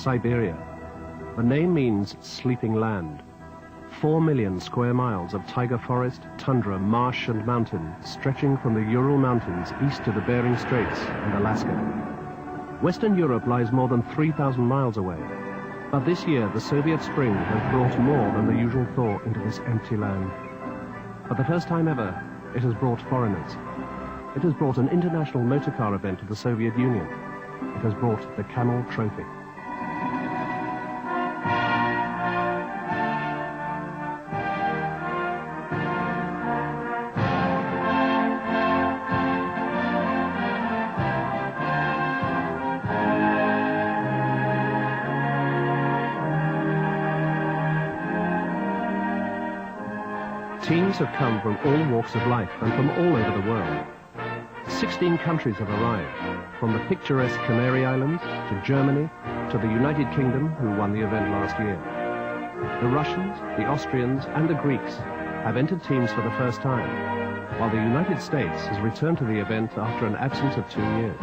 Siberia. The name means sleeping land. 4 million square miles of taiga forest, tundra, marsh and mountain stretching from the Ural Mountains east to the Bering Straits and Alaska. Western Europe lies more than 3,000 miles away, but this year the Soviet spring has brought more than the usual thaw into this empty land. For the first time ever, it has brought foreigners. It has brought an international motorcar event to the Soviet Union. It has brought the Camel Trophy. Teams have come from all walks of life and from all over the world. 16 countries have arrived, from the picturesque Canary Islands to Germany to the United Kingdom, who won the event last year. The Russians, the Austrians and the Greeks have entered teams for the first time, while the United States has returned to the event after an absence of 2 years.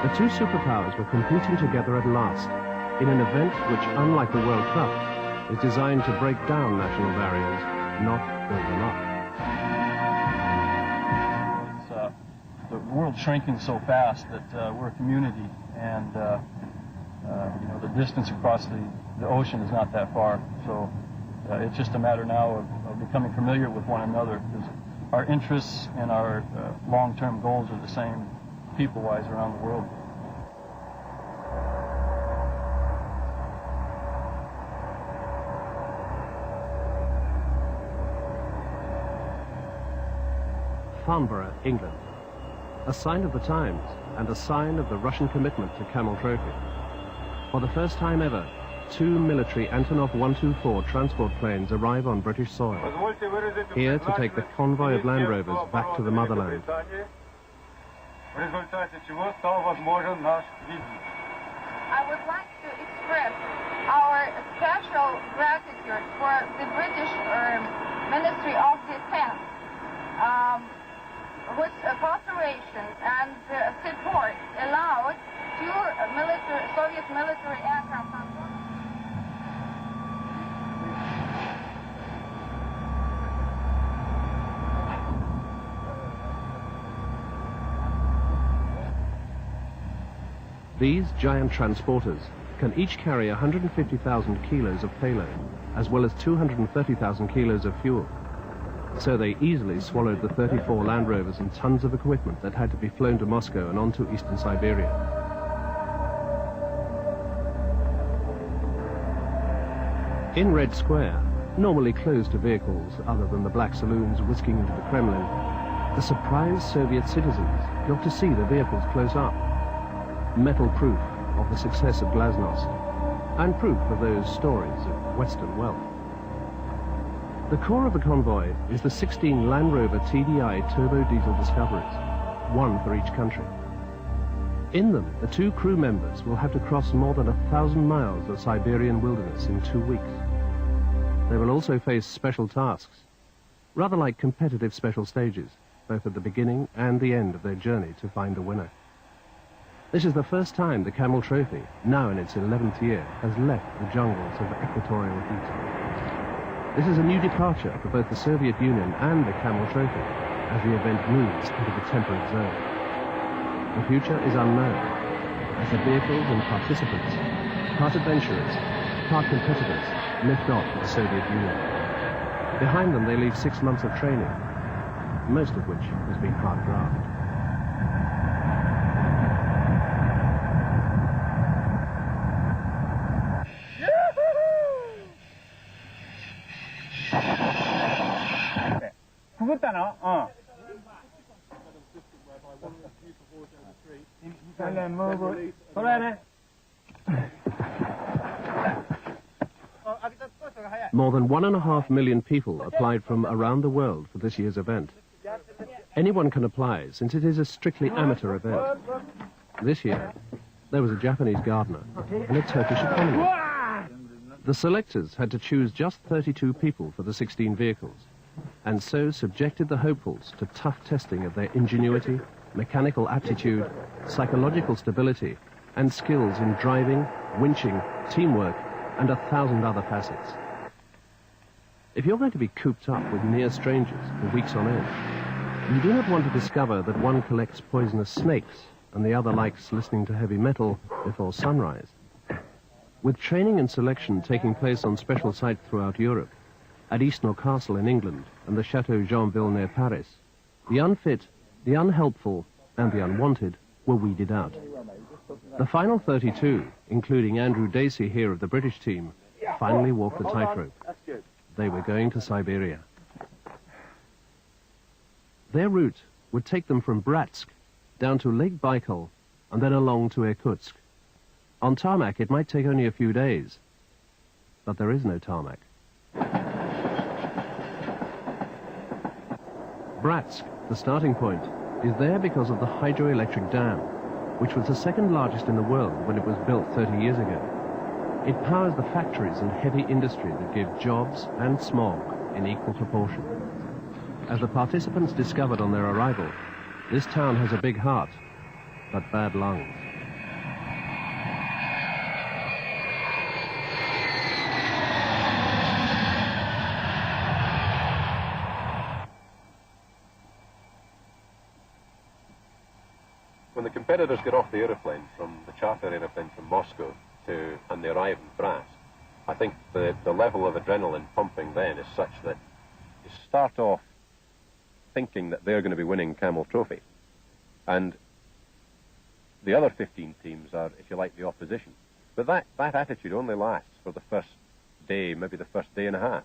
The two superpowers were competing together at last in an event which, unlike the World Cup, is designed to break down national barriers, not build them up. The world's shrinking so fast that we're a community, and you know, the distance across the ocean is not that far. So it's just a matter now of becoming familiar with one another, because our interests and our long-term goals are the same people-wise around the world. Farnborough, England. A sign of the times and a sign of the Russian commitment to Camel Trophy. For the first time ever, 2 military Antonov 124 transport planes arrive on British soil, here to take the convoy of Land Rovers back to the motherland. I would like to express our special gratitude for the British Ministry of Defense, whose cooperation and support allowed 2 Soviet military aircraft. These giant transporters can each carry 150,000 kilos of payload, as well as 230,000 kilos of fuel. So they easily swallowed the 34 Land Rovers and tons of equipment that had to be flown to Moscow and on to eastern Siberia. In Red Square, normally closed to vehicles other than the black saloons whisking into the Kremlin, the surprised Soviet citizens got to see the vehicles close up. Metal proof of the success of Glasnost, and proof of those stories of Western wealth. The core of the convoy is the 16 Land Rover TDI turbo diesel Discoveries, 1 for each country. In them, the 2 crew members will have to cross more than 1,000 miles of Siberian wilderness in 2 weeks. They will also face special tasks, rather like competitive special stages, both at the beginning and the end of their journey to find a winner. This is the first time the Camel Trophy, now in its 11th year, has left the jungles of equatorial heat. This is a new departure for both the Soviet Union and the Camel Trophy, as the event moves into the temperate zone. The future is unknown, as the vehicles and participants, part adventurers, part competitors, lift off to the Soviet Union. Behind them they leave 6 months of training, most of which has been hard graft. More than 1.5 million people applied from around the world for this year's event. Anyone can apply, since it is a strictly amateur event. This year, there was a Japanese gardener and a Turkish economist. The selectors had to choose just 32 people for the 16 vehicles, and so subjected the hopefuls to tough testing of their ingenuity, mechanical aptitude, psychological stability, and skills in driving, winching, teamwork, and 1,000 other facets. If you're going to be cooped up with near strangers for weeks on end, you do not want to discover that one collects poisonous snakes and the other likes listening to heavy metal before sunrise. With training and selection taking place on special sites throughout Europe, at Eastnor Castle in England and the Chateau Jeanville near Paris, the unfit, the unhelpful, and the unwanted were weeded out. The final 32, including Andrew Dacey here of the British team, finally walked the tightrope. They were going to Siberia. Their route would take them from Bratsk down to Lake Baikal and then along to Irkutsk. On tarmac, it might take only a few days, but there is no tarmac. Bratsk, the starting point, is there because of the hydroelectric dam, which was the second largest in the world when it was built 30 years ago. It powers the factories and heavy industry that give jobs and smog in equal proportion. As the participants discovered on their arrival, this town has a big heart, but bad lungs. When the competitors get off the aeroplane, from the charter aeroplane from Moscow, and they arrive in Bratsk, I think the level of adrenaline pumping then is such that you start off thinking that they're going to be winning Camel Trophy. And the other 15 teams are, if you like, the opposition. But that attitude only lasts for the first day, maybe the first day and a half.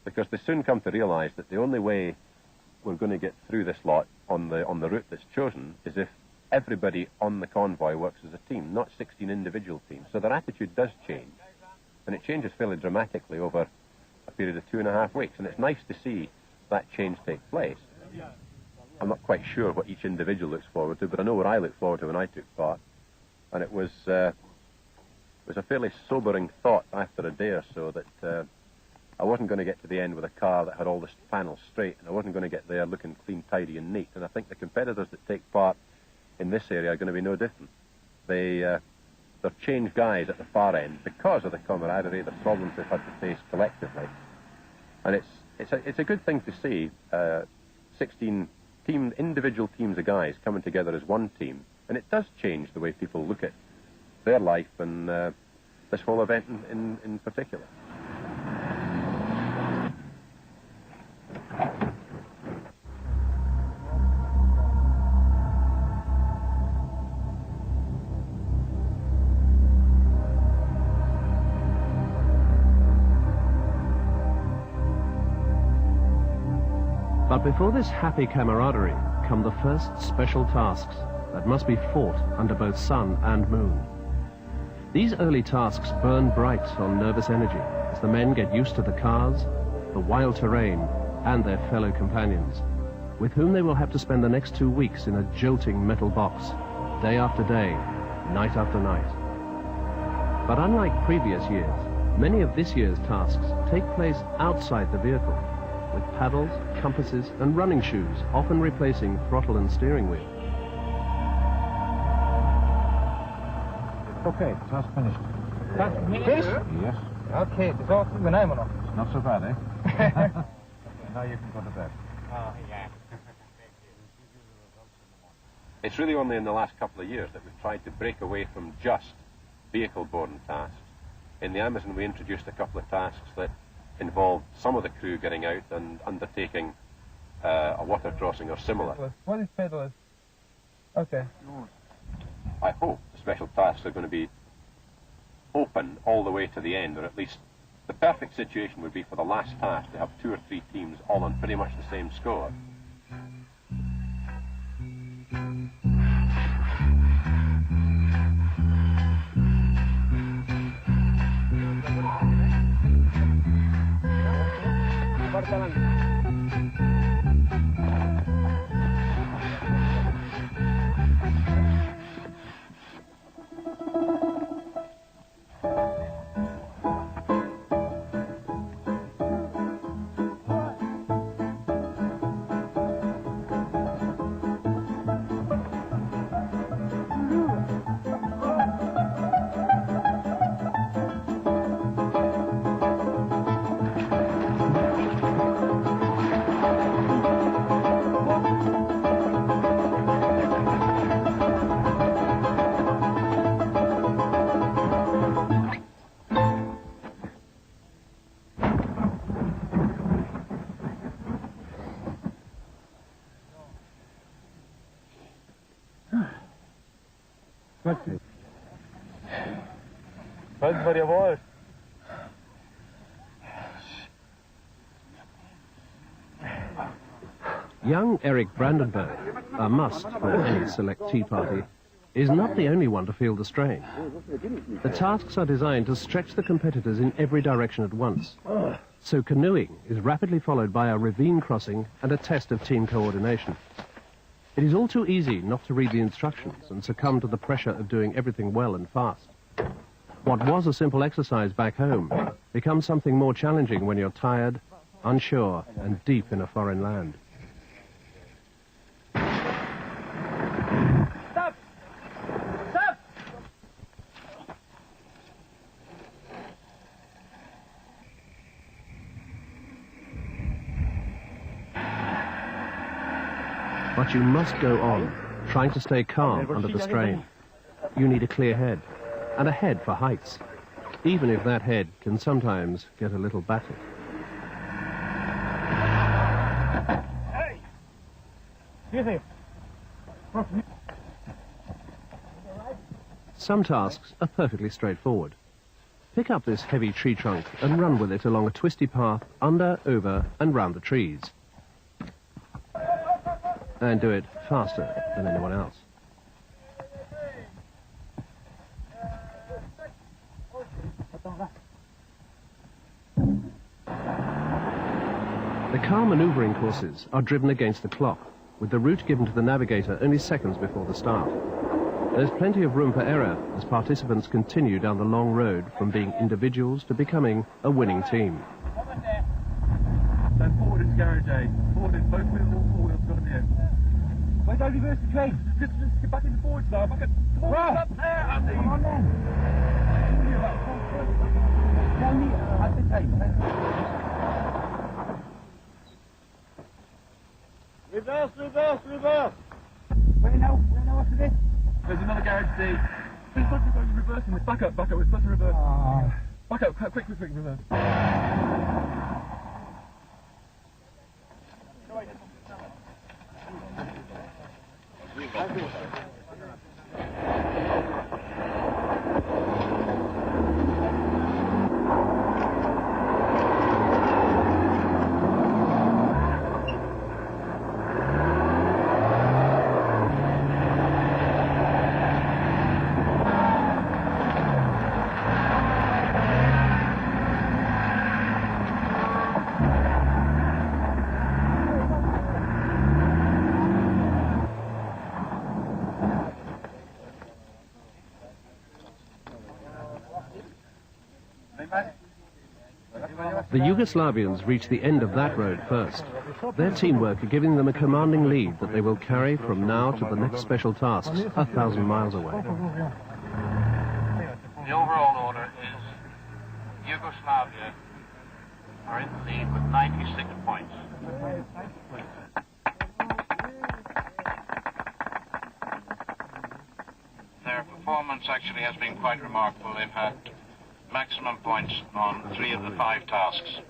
Because they soon come to realize that the only way we're going to get through this lot on the route that's chosen is if everybody on the convoy works as a team, not 16 individual teams. So their attitude does change. And it changes fairly dramatically over a period of 2.5 weeks. And it's nice to see that change take place. I'm not quite sure what each individual looks forward to, but I know what I looked forward to when I took part. And it was a fairly sobering thought after a day or so that I wasn't going to get to the end with a car that had all the panels straight, and I wasn't going to get there looking clean, tidy and neat. And I think the competitors that take part in this area are going to be no different. They're changed guys at the far end because of the camaraderie, the problems they've had to face collectively. And it's a good thing to see 16 individual teams of guys coming together as one team, and it does change the way people look at their life and this whole event in particular. But before this happy camaraderie come the first special tasks that must be fought under both sun and moon. These early tasks burn bright on nervous energy as the men get used to the cars, the wild terrain, and their fellow companions, with whom they will have to spend the next 2 weeks in a jolting metal box, day after day, night after night. But unlike previous years, many of this year's tasks take place outside the vehicle, with paddles, compasses, and running shoes, often replacing throttle and steering wheel. Okay, that's finished. That's finished? Yes. Okay, it's all through the name or not? It's not so bad, eh? Now you can go to bed. Oh, yeah. It's really only in the last couple of years that we've tried to break away from just vehicle-borne tasks. In the Amazon, we introduced a couple of tasks that involved some of the crew getting out and undertaking a water crossing or similar. What is pedalers? Okay. I hope the special tasks are going to be open all the way to the end, or at least the perfect situation would be for the last task to have 2 or 3 teams all on pretty much the same score. Young Eric Brandenburg, a must for any select tea party, is not the only one to feel the strain. The tasks are designed to stretch the competitors in every direction at once. So canoeing is rapidly followed by a ravine crossing and a test of team coordination. It is all too easy not to read the instructions and succumb to the pressure of doing everything well and fast. What was a simple exercise back home becomes something more challenging when you're tired, unsure, and deep in a foreign land. Stop! Stop! But you must go on, trying to stay calm under the strain. You need a clear head, and a head for heights, even if that head can sometimes get a little battered. Hey! Excuse me. Some tasks are perfectly straightforward. Pick up this heavy tree trunk and run with it along a twisty path under, over, and round the trees. And do it faster than anyone else. The car maneuvering courses are driven against the clock, with the route given to the navigator only seconds before the start. There's plenty of room for error as participants continue down the long road from being individuals to becoming a winning team. So forward is garage A. Forward is both wheels, all four wheels got to be in. Where's I reverse the train? Just get back in the forward side. Back in. Right. Up there, Andy. Come on then. Tell me, at the time. Reverse, reverse, reverse. Where now after this? There's another garage D. We're supposed to go reversing this. Back up, we're supposed to reverse. Back up, quick, reverse. The Yugoslavians reach the end of that road first. Their teamwork are giving them a commanding lead that they will carry from now to the next special tasks 1,000 miles away. The overall order is Yugoslavia are in the lead with 96 points. Their performance actually has been quite remarkable. They've had maximum points on 3 of the 5 tasks.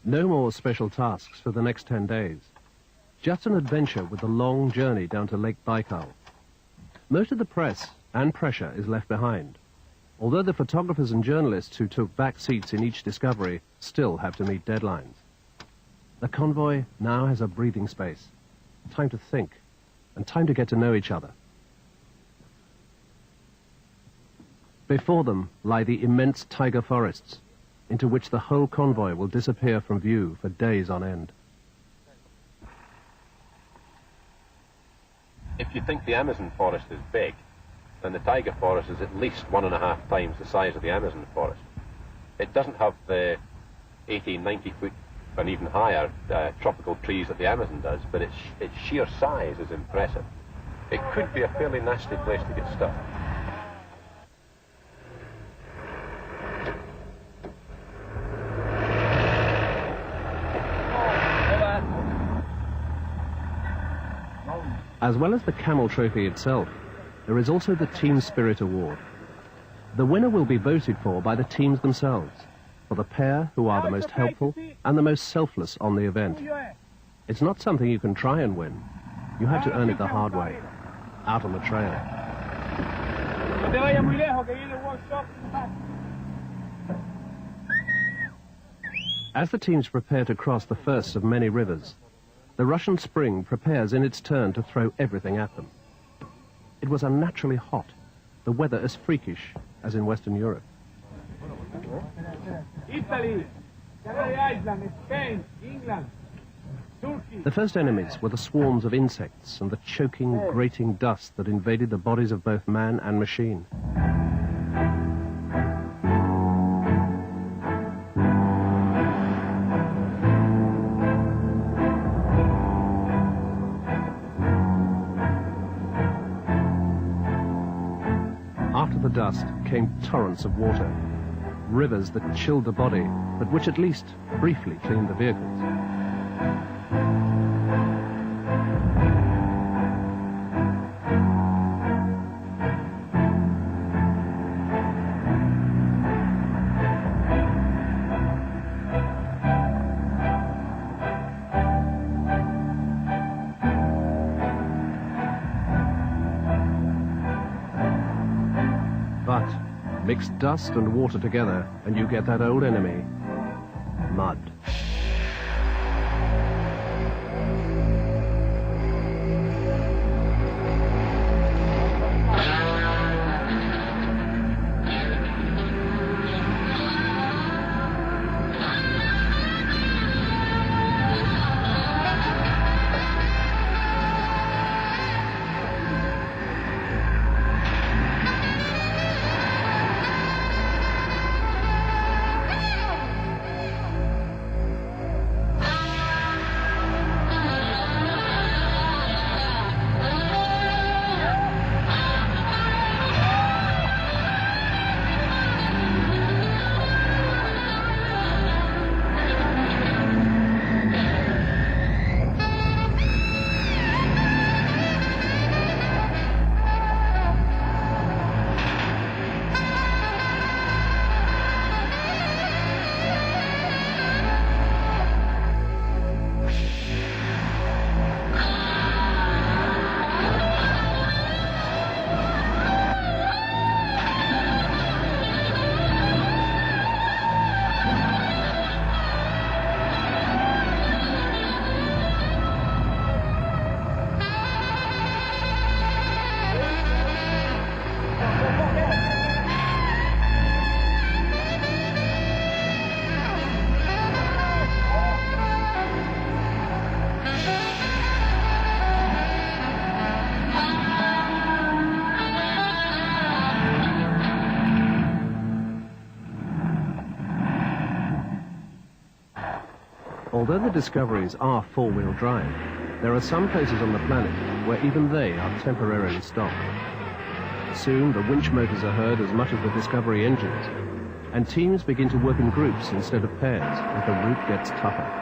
No more special tasks for the next 10 days. Just an adventure with the long journey down to Lake Baikal. Most of the press and pressure is left behind, although the photographers and journalists who took back seats in each discovery still have to meet deadlines. The convoy now has a breathing space, time to think, and time to get to know each other. Before them lie the immense taiga forests, into which the whole convoy will disappear from view for days on end. If you think the Amazon forest is big, then the taiga forest is at least 1.5 times the size of the Amazon forest. It doesn't have the 80, 90 foot and even higher tropical trees that the Amazon does, but its sheer size is impressive. It could be a fairly nasty place to get stuck. As well as the Camel Trophy itself, there is also the Team Spirit Award. The winner will be voted for by the teams themselves, for the pair who are the most helpful and the most selfless on the event. It's not something you can try and win. You have to earn it the hard way, out on the trail. As the teams prepare to cross the first of many rivers, the Russian spring prepares in its turn to throw everything at them. It was unnaturally hot, the weather as freakish as in Western Europe. Italy, Iceland, Spain, England, Turkey. The first enemies were the swarms of insects and the choking, grating dust that invaded the bodies of both man and machine. After the dust came torrents of water, rivers that chilled the body, but which at least briefly cleaned the vehicles. But mix dust and water together and you get that old enemy, mud. Although the discoveries are four-wheel drive, there are some places on the planet where even they are temporarily stopped. Soon the winch motors are heard as much as the Discovery engines, and teams begin to work in groups instead of pairs as the route gets tougher.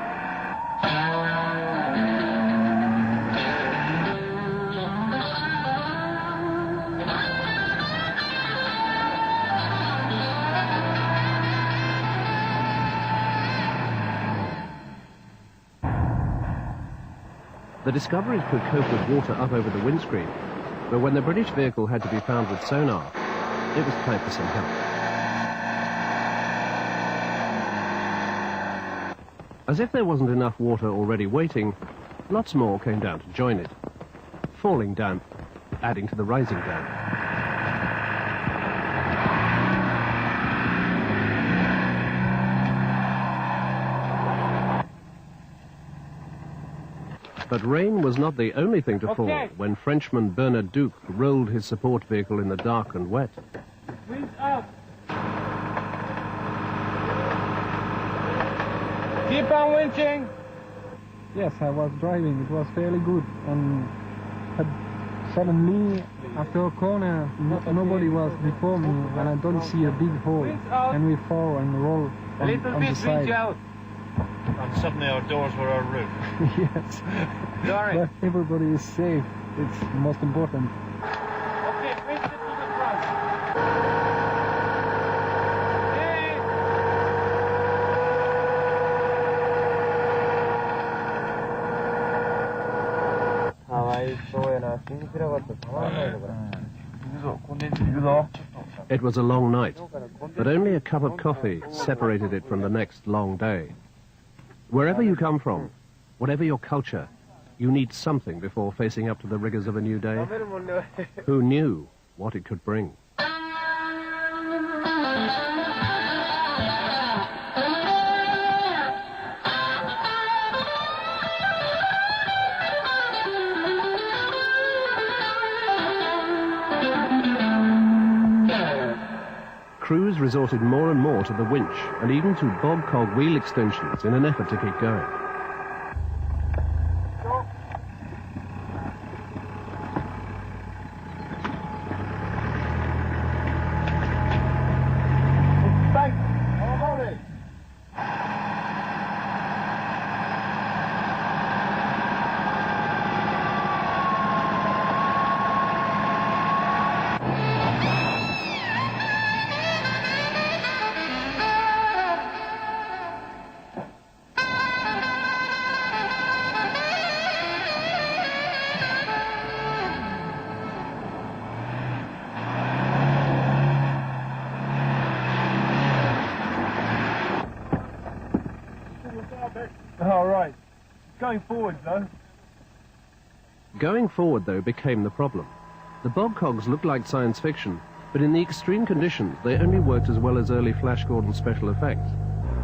The Discoveries could cope with water up over the windscreen, but when the British vehicle had to be found with sonar, it was time for some help. As if there wasn't enough water already waiting, lots more came down to join it. Falling damp, adding to the rising damp. But rain was not the only thing to fall when Frenchman Bernard Duc rolled his support vehicle in the dark and wet. Wind up. Keep on winching. Yes, I was driving. It was fairly good. And suddenly, after a corner, nobody was before me, and I don't see a big hole. And we fall and roll on the side. Out. And suddenly our doors were our roof. Yes. Sorry. But everybody is safe. It's the most important. Okay, winch it to the front. Hey. It was a long night, but only a cup of coffee separated it from the next long day. Wherever you come from, whatever your culture, you need something before facing up to the rigors of a new day. Who knew what it could bring? Crews resorted more and more to the winch and even to bog-cog wheel extensions in an effort to keep going. All right. Going forward, though. Going forward, though, became the problem. The bog-cogs looked like science fiction, but in the extreme conditions, they only worked as well as early Flash Gordon special effects.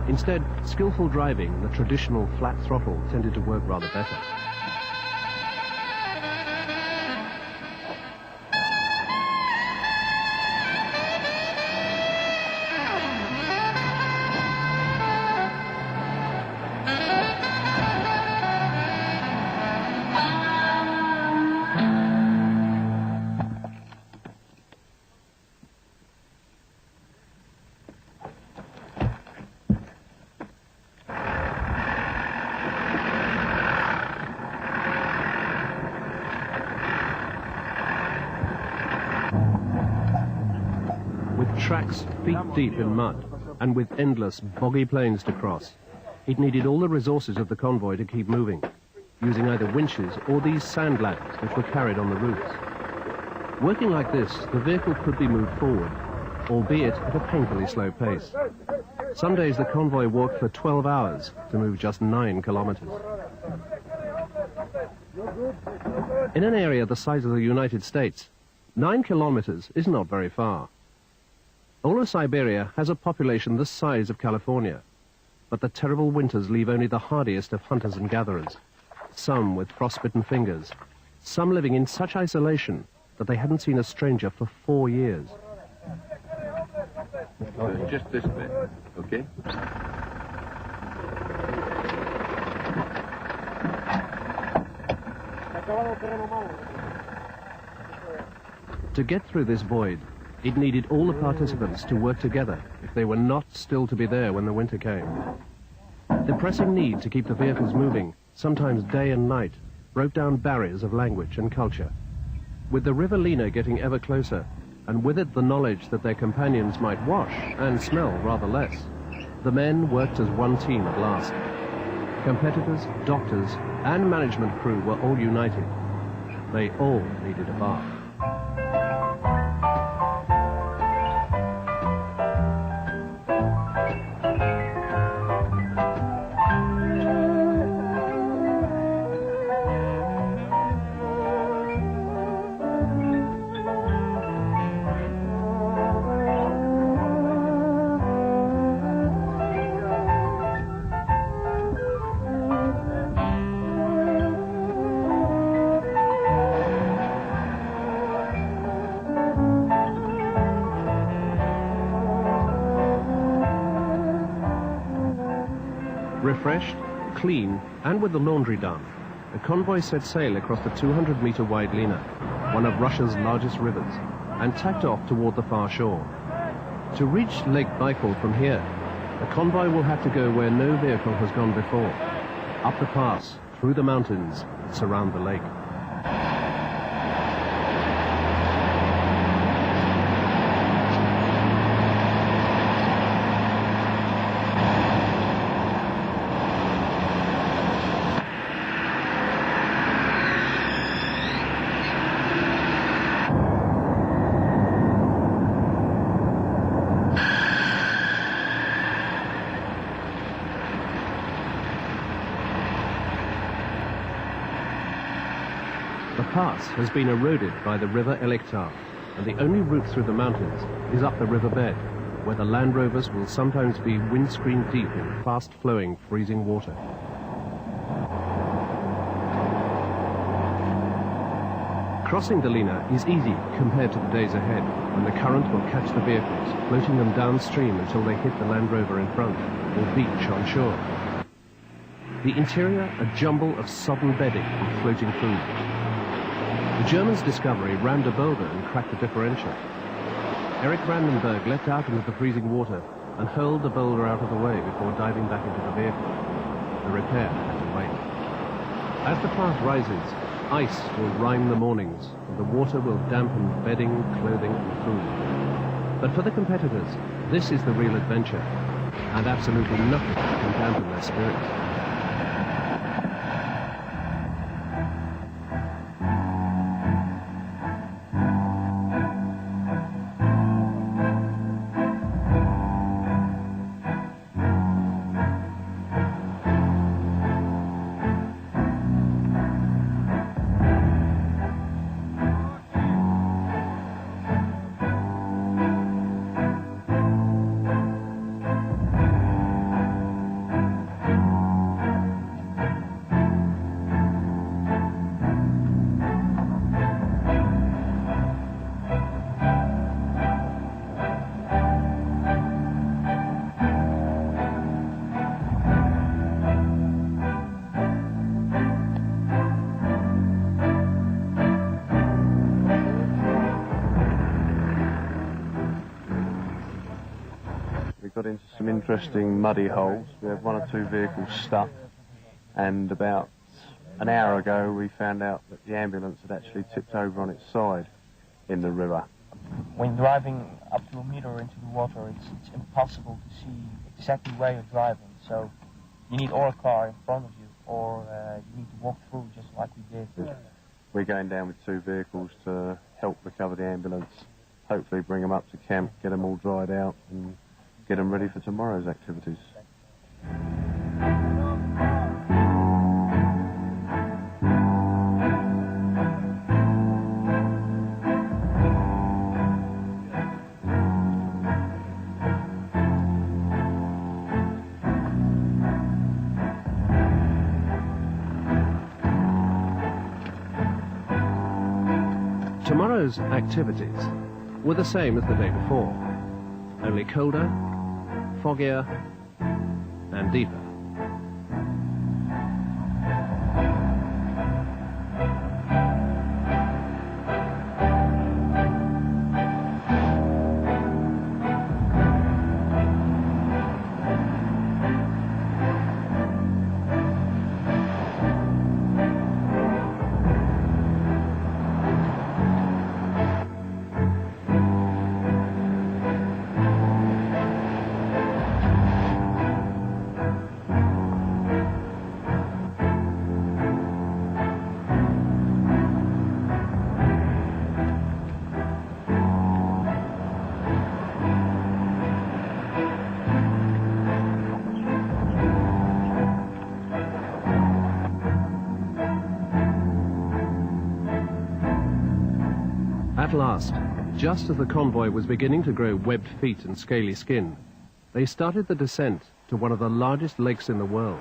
Instead, skillful driving and the traditional flat throttle tended to work rather better. Tracks feet deep in mud, and with endless boggy plains to cross, it needed all the resources of the convoy to keep moving, using either winches or these sand ladders which were carried on the roofs. Working like this, the vehicle could be moved forward, albeit at a painfully slow pace. Some days the convoy walked for 12 hours to move just 9 kilometers. In an area the size of the United States, 9 kilometers is not very far. All of Siberia has a population the size of California, but the terrible winters leave only the hardiest of hunters and gatherers, some with frostbitten fingers, some living in such isolation that they hadn't seen a stranger for 4 years. Just this bit, okay? To get through this void, it needed all the participants to work together if they were not still to be there when the winter came. The pressing need to keep the vehicles moving, sometimes day and night, broke down barriers of language and culture. With the River Lena getting ever closer, and with it the knowledge that their companions might wash and smell rather less, the men worked as one team at last. Competitors, doctors, and management crew were all united. They all needed a bath. Refreshed, clean, and with the laundry done, the convoy set sail across the 200-meter wide Lena, one of Russia's largest rivers, and tacked off toward the far shore. To reach Lake Baikal from here, the convoy will have to go where no vehicle has gone before, up the pass, through the mountains that surround the lake. The pass has been eroded by the river Elektar, and the only route through the mountains is up the riverbed, where the Land Rovers will sometimes be windscreen deep in fast-flowing, freezing water. Crossing the Lena is easy compared to the days ahead, when the current will catch the vehicles, floating them downstream until they hit the Land Rover in front, or beach on shore. The interior, a jumble of sodden bedding with floating food. The Germans' discovery rammed a boulder and cracked the differential. Erich Brandenburg leapt out into the freezing water and hurled the boulder out of the way before diving back into the vehicle. The repair had to wait. As the path rises, ice will rime the mornings, and the water will dampen bedding, clothing, and food. But for the competitors, this is the real adventure, and absolutely nothing can dampen their spirits. Got into some interesting muddy holes. We had one or two vehicles stuck, and about an hour ago we found out that the ambulance had actually tipped over on its side in the river. When driving up to a meter into the water, it's impossible to see exactly where you're driving, so you need or a car in front of you, or you need to walk through just like we did. We're going down with two vehicles to help recover the ambulance, hopefully bring them up to camp, get them all dried out, and get them ready for tomorrow's activities. Tomorrow's activities were the same as the day before, only colder, foggier, and deeper. At last, just as the convoy was beginning to grow webbed feet and scaly skin, they started the descent to one of the largest lakes in the world.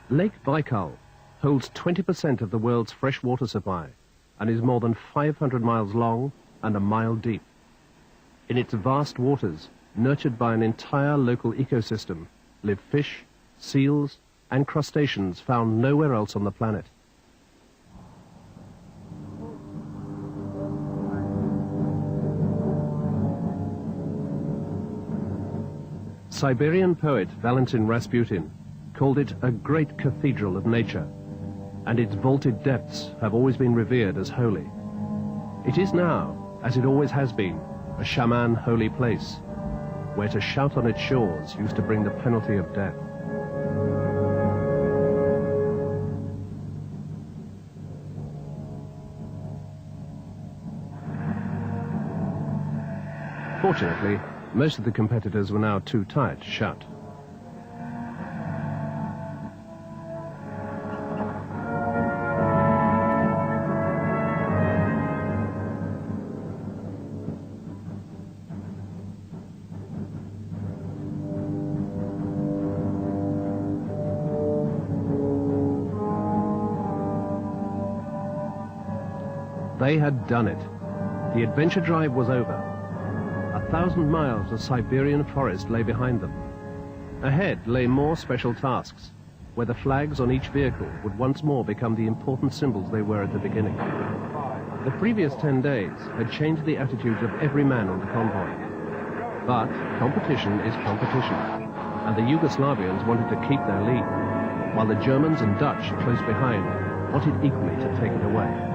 Lake Baikal holds 20% of the world's freshwater supply and is more than 500 miles long and a mile deep. In its vast waters, nurtured by an entire local ecosystem, live fish, seals, and crustaceans found nowhere else on the planet. Siberian poet Valentin Rasputin called it a great cathedral of nature, and its vaulted depths have always been revered as holy. It is now, as it always has been, a shaman holy place, where to shout on its shores used to bring the penalty of death. Fortunately, most of the competitors were now too tired to shout. They had done it. The adventure drive was over. 1,000 miles of Siberian forest lay behind them. Ahead lay more special tasks, where the flags on each vehicle would once more become the important symbols they were at the beginning. The previous 10 days had changed the attitudes of every man on the convoy. But competition is competition, and the Yugoslavians wanted to keep their lead, while the Germans and Dutch close behind wanted equally to take it away.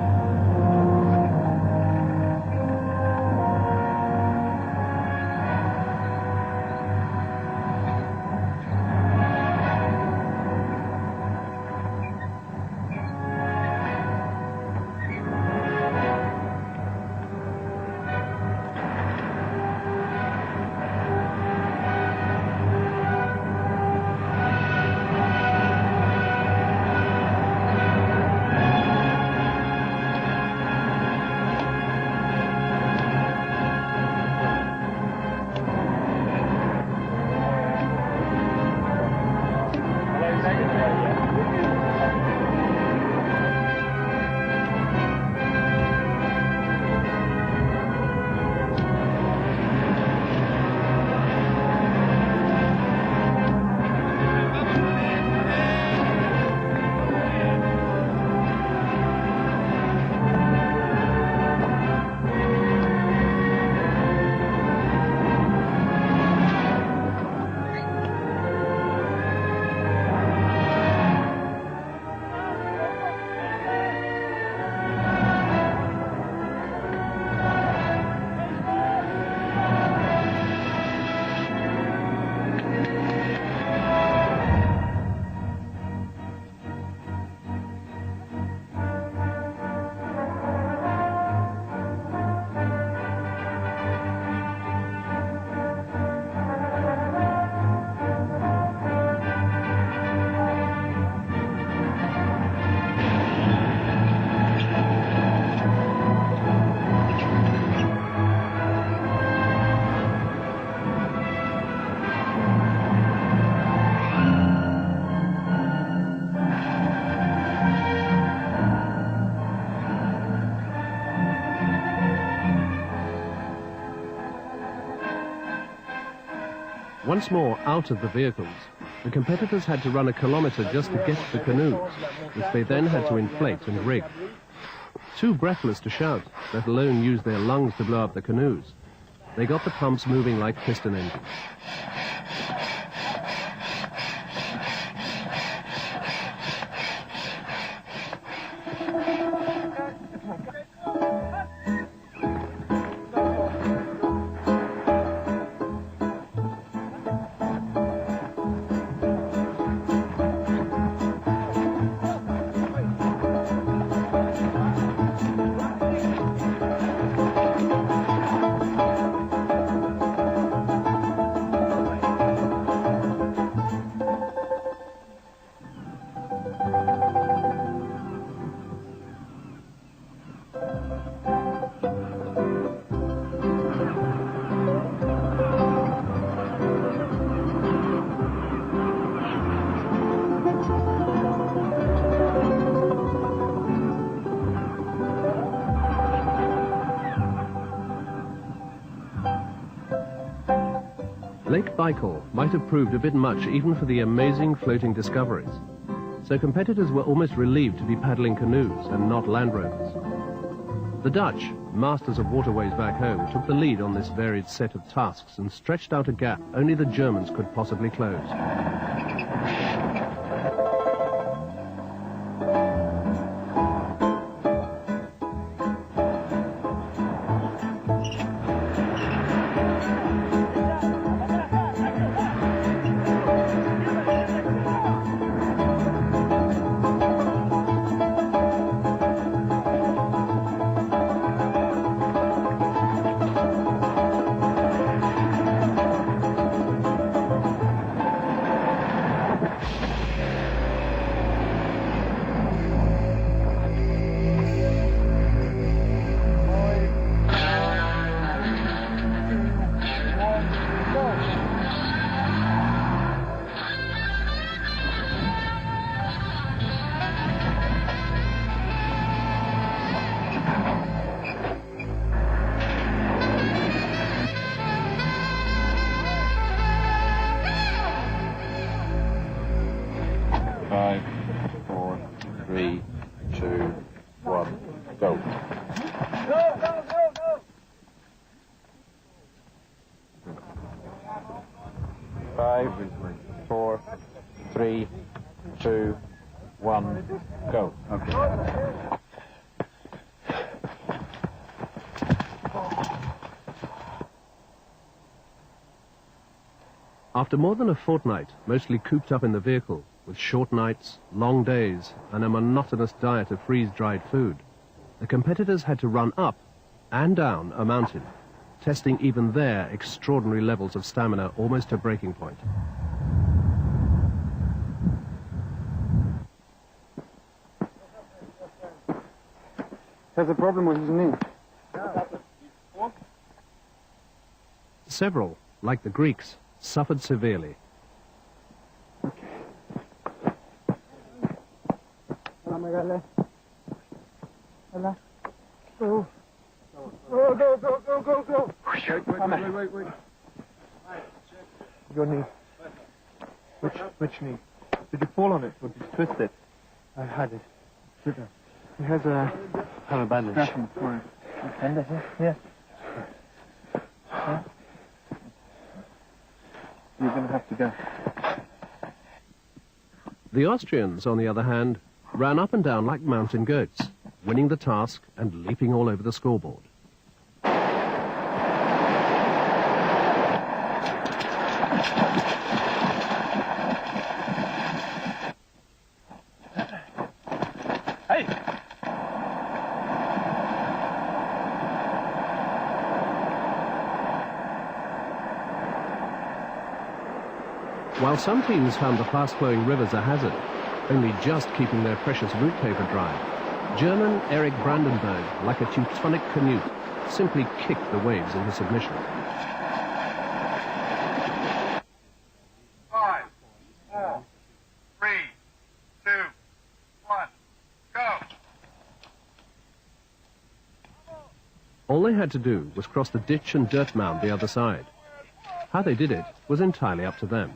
Once more out of the vehicles, the competitors had to run a kilometre just to get to the canoes, which they then had to inflate and rig. Too breathless to shout, let alone use their lungs to blow up the canoes, they got the pumps moving like piston engines. Lake Baikal might have proved a bit much even for the amazing floating discoveries. So competitors were almost relieved to be paddling canoes and not Land Rovers. The Dutch, masters of waterways back home, took the lead on this varied set of tasks and stretched out a gap only the Germans could possibly close. After more than a fortnight, mostly cooped up in the vehicle, with short nights, long days, and a monotonous diet of freeze-dried food, the competitors had to run up and down a mountain, testing even their extraordinary levels of stamina almost to breaking point. Has a problem with his knee. Several, like the Greeks, suffered severely. Go. Wait. Your knee. Which knee? Did you fall on it or did you twist it? I had it. Sit down. He has a bandage. Nothing for it. Bandage, yeah. Huh? You're going to have to go. The Austrians, on the other hand, ran up and down like mountain goats, winning the task and leaping all over the scoreboard. While some teams found the fast-flowing rivers a hazard, only just keeping their precious route paper dry, German Erich Brandenburg, like a Teutonic Canute, simply kicked the waves into submission. 5, 4, 3, 2, 1, go! All they had to do was cross the ditch and dirt mound the other side. How they did it was entirely up to them.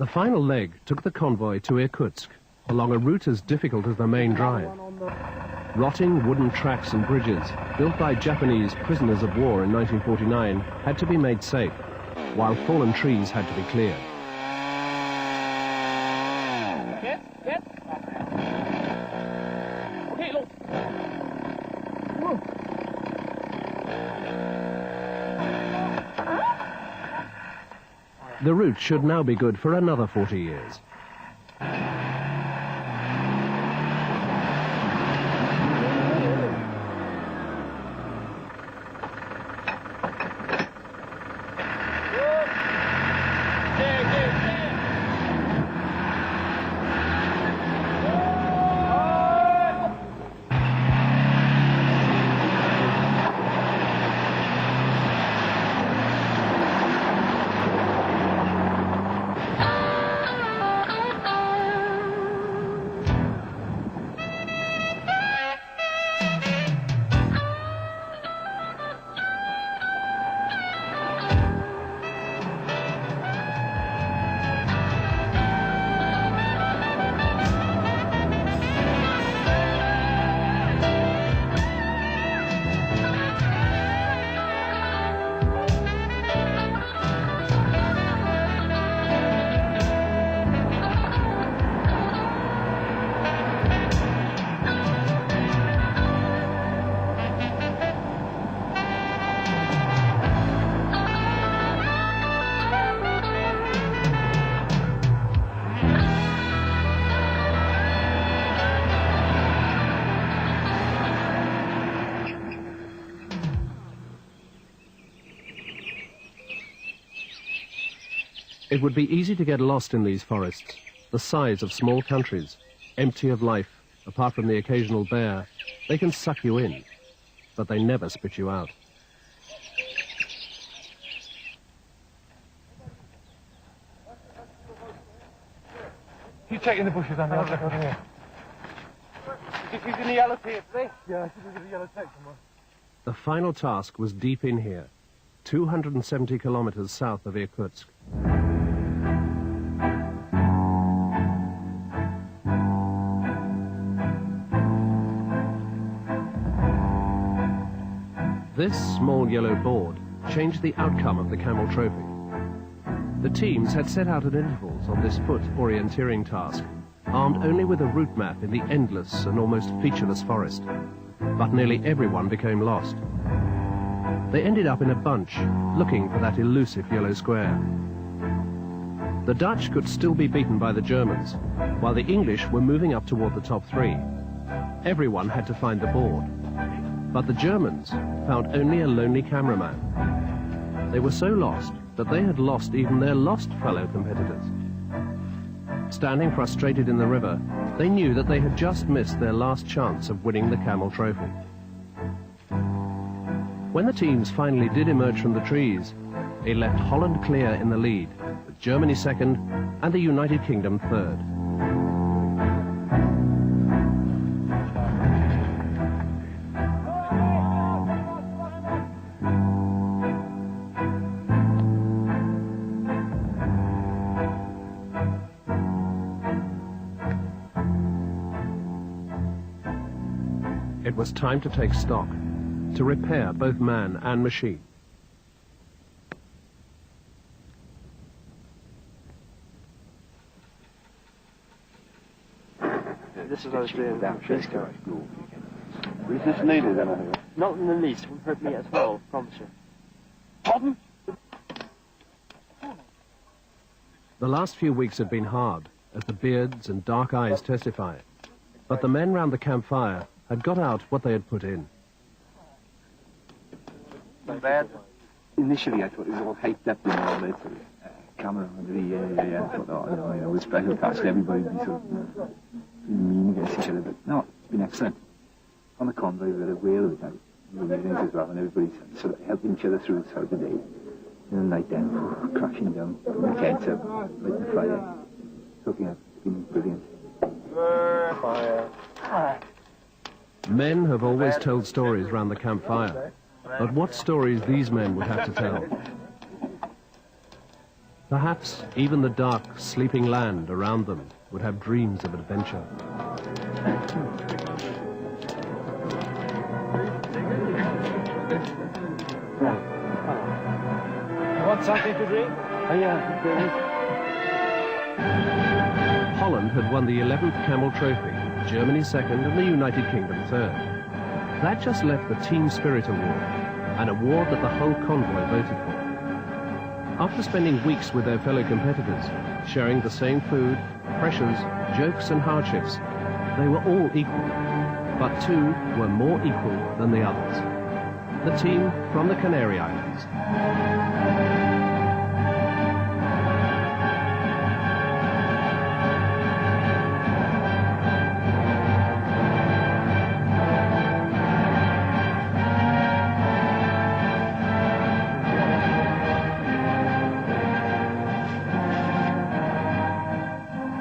The final leg took the convoy to Irkutsk, along a route as difficult as the main drive. Rotting wooden tracks and bridges, built by Japanese prisoners of war in 1949, had to be made safe, while fallen trees had to be cleared. The route should now be good for another 40 years. It would be easy to get lost in these forests, the size of small countries, empty of life, apart from the occasional bear. They can suck you in, but they never spit you out. You checking the bushes on the other side here? Did you use the yellow tape today? Yeah, I think we got the yellow tape somewhere. The final task was deep in here, 270 kilometers south of Irkutsk. This small yellow board changed the outcome of the Camel Trophy. The teams had set out at intervals on this foot orienteering task, armed only with a route map in the endless and almost featureless forest. But nearly everyone became lost. They ended up in a bunch, looking for that elusive yellow square. The Dutch could still be beaten by the Germans, while the English were moving up toward the top three. Everyone had to find the board. But the Germans found only a lonely cameraman. They were so lost that they had lost even their lost fellow competitors. Standing frustrated in the river, they knew that they had just missed their last chance of winning the Camel Trophy. When the teams finally did emerge from the trees, it left Holland clear in the lead, with Germany second and the United Kingdom third. It was time to take stock, to repair both man and machine. This is what I was doing with trees going. Is this needed then? Not in the least. It would hurt me as well, I promise you. Pardon? The last few weeks had been hard, as the beards and dark eyes testify. But the men round the campfire had got out what they had put in. Bad. Initially, I thought it was all hyped up, you know, that camera under the area. I thought, oh, you know, it was special task. Everybody would be sort of mean against each other. But no, it's been excellent. On the convoy, we had a whale of a time. We were meetings as well, and everybody's sort of helping each other through throughout the day. And night then, crashing down, putting the tents up, lighting the fire, cooking up. It's been brilliant. Fire. Men have always told stories round the campfire, but what stories these men would have to tell. Perhaps even the dark, sleeping land around them would have dreams of adventure. You want something to drink? Oh, yeah. Holland had won the 11th Camel Trophy, Germany second and the United Kingdom third. That just left the Team Spirit Award, an award that the whole convoy voted for. After spending weeks with their fellow competitors, sharing the same food, pressures, jokes and hardships, they were all equal, but two were more equal than the others. The team from the Canary Islands.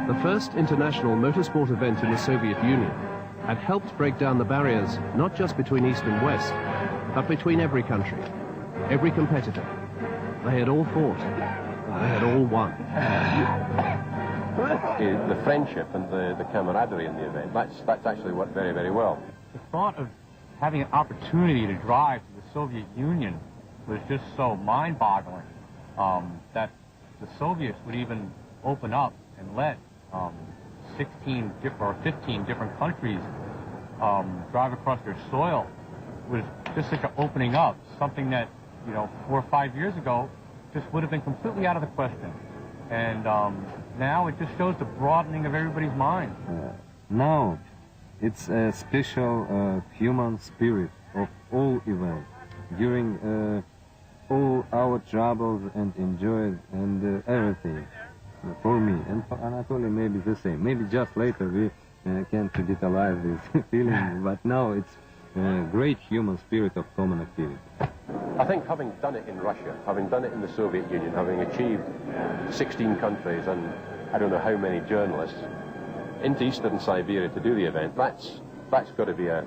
The first international motorsport event in the Soviet Union had helped break down the barriers not just between East and West, but between every country, every competitor. They had all fought. They had all won. The friendship and the camaraderie in the event, that's actually worked very, very well. The thought of having an opportunity to drive to the Soviet Union was just so mind-boggling that the Soviets would even open up and let 16 or 15 different countries drive across their soil was just like an opening up, something that, 4 or 5 years ago just would have been completely out of the question. And now it just shows the broadening of everybody's mind. Now it's a special human spirit of all events. During all our troubles and enjoy and everything. For me and for Anatoly, maybe the same. Maybe just later we can digitalize this feeling, but now it's a great human spirit of common activity. I think having done it in Russia, having done it in the Soviet Union, having achieved 16 countries and I don't know how many journalists into eastern Siberia to do the event, that's got to be a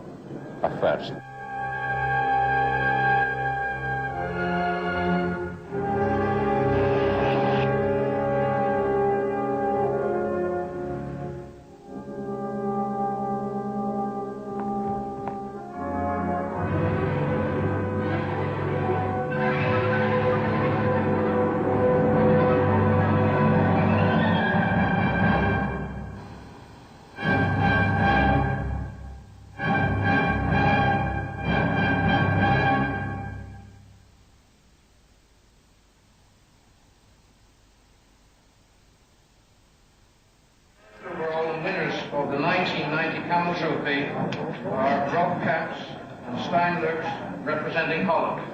first. Of the 1990 Camel Trophy are drop caps and Steinlers representing Holland.